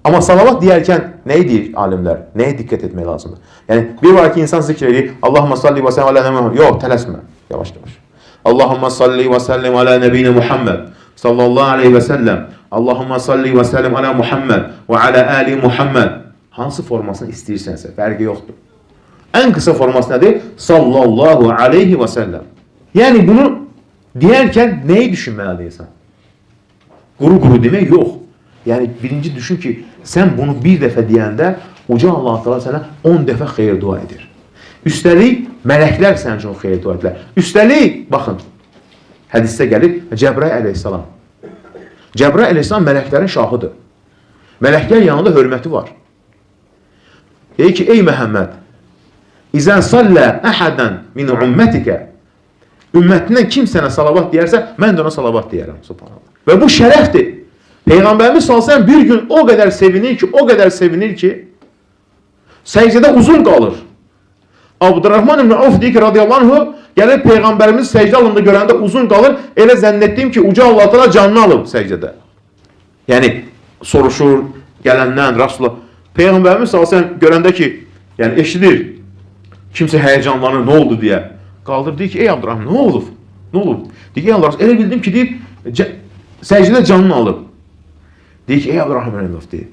Amma salavat deyərkən nəyi deyir alimlər? Nəyə diqqət etmək lazımdır? Yəni, bir var ki, insan zikr edir, Allahumma salli və səllim alə nəbiyyə Muhammed. Yox, tələsmə. Yavaş-yavaş. Allahumma salli və səllim alə nəbiyyə Muhammed. Sallallahu aleyhi və səlləm. Allahumma salli və səllim alə Muhammed və alə əli Muhammed. Hansı formasını istəyirsənsə, fərqi yoxdur. Ən qısa forması nədir? Sallallahu aleyhi və səlləm. Yəni, bunu deyərkən nəyi düşünməliysən? Quru-quru demək yox. Yəni, birinci düşün ki, sən bunu bir dəfə deyəndə Uca Allah Teala sənə 10 dəfə xeyir dua edir. Üstəlik, mələklər sənin üçün xeyir dua edirlər. Üstəlik, baxın, hədisdə gəlir Cəbrail əleyhissalam. Cəbrail əleyhissalam mələklərin şahıdır. Mələklər yanında hörməti var. Deyir ki, ey Məhəmməd, İzən sallə əhədən min ümmətikə, ümmətindən kim sənə salavat deyərsə, mən də ona salavat deyərəm. Subhanallah. Və bu şərəfdir. Peyğəmbərimiz sallallahu bir gün o qədər sevinir ki, səcdədə uzun qalır. Abdurrahman ibn Avf deyir ki, radiyallahu anhu, gəlir Peyğəmbərimiz səcdə alında görəndə uzun qalır, elə zənn etdim ki, Uca Allah Teala canını alıb səcdədə. Yəni, soruşur, gələndən, Rasulullah. Peyğəmbərimiz sallallahu görəndə ki, yəni eşidir, kimsə həyəcanlanır, nə oldu deyə. Qaldır, deyir ki, ey Abdurrahman, nə olub? Nə olub? Deyir ki, ey Allah, elə bildim ki, deyir, səcdədə canını alıb. Deyir ki, ey Abdurrahman deyir,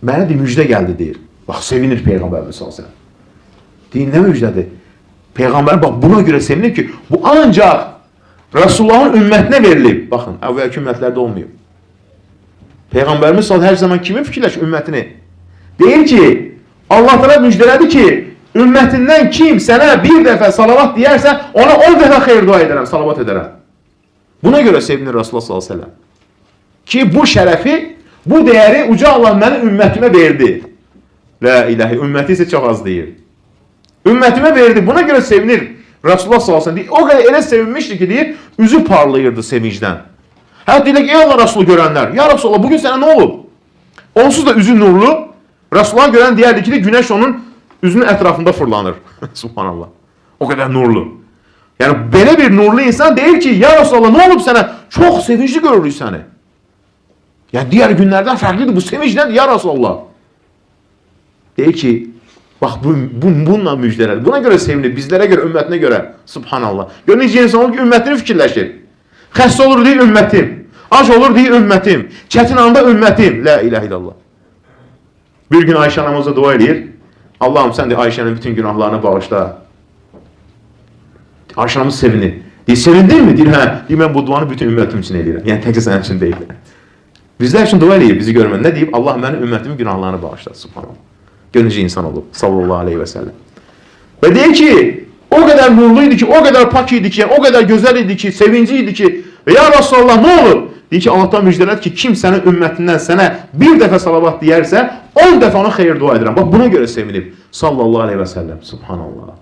mənə deyir, müjdə gəldi deyir. Bax, sevinir Peyğəmbərimiz sallallahu. Deyir, nə müjdədir? Peyğəmbər bax, buna görə sevinir ki, bu ancaq Rasulullahın ümmətinə verilib. Baxın, əvvəlki ümmətlərdə olmuyor. Peyğəmbərimiz sallallahu hər zaman kimin fikirləş ümmətini? Deyir ki, Allah təala müjdələdi ki, ümmətindən kim sənə bir dəfə salavat deyərsə, ona 10 dəfə xeyir dua edərəm, salavat edərəm. Buna görə sevinir Rasulullah sallallahu aleyhi ve sellem. Ki bu şərəfi, bu dəyəri Uca Allah mənim ümmətimə verdi. La ilahe, ümməti isə çox az deyir. Ümmətimə verdi, buna görə sevinir Rasulullah sallallahu aleyhi ve sellem. O qədər elə sevinmişdi ki, deyir, üzü parlayırdı sevincdən. Hətta deyir ki, ey Allah Rasulü görənlər, ya Rasulullah, bugün sənə nə olub? Onsuz da üzü nurlu, Rasulullah görən deyərdi ki, günəş onun üzünün ətrafında fırlanır. Subhanallah. O qədər nurlu. Yəni, belə bir nurlu insan deyir ki, ya Rasulullah, nə olub sənə? Çox sevincli görürük səni. Yəni, digər günlərdən fərqlidir, bu sevincdən, ya Rasulullah. Deyir ki, bax, bununla müjdələdir. Buna görə sevinir, bizlərə görə, ümmətinə görə. Subhanallah. Görün, necə insan olur ki, ümmetini fikirləşir. Xəstə olur, deyir, ümmətim. Ac olur, deyir, ümmətim. Çətin anda ümmətim. La ilahe illallah. Bir gün Ayşə anamıza dua edir. Allahım, sən de Ayşənin bütün günahlarını bağışla. Ayşə anamız sevinir. Deyir, sevindin mi? Deyir, hə. Deyir, mən bu duanı bütün ümmətim üçün edirəm. Yəni, təkcə sənin üçün deyil. Bizlər üçün dua edir, bizi görmən. Nə deyib? Allah mənim ümmətimin günahlarını bağışla. Subhanallah. Gönücü insan olub. Sallallahu aleyhi və səlləm. Və deyir ki, o qədər nurlu idi ki, o qədər pak idi ki, o qədər gözəl idi ki, sevinci idi ki, və ya Rasulullah, nə olur? Deyir ki, Allah'tan müjdələd ki, kim sənin ümmətindən sənə bir dəfə salavat deyərsə, 10 dəfə ona xeyir dua edirəm. Bax, buna görə sevinib. Sallallahu aleyhi və səlləm. Subhanallah.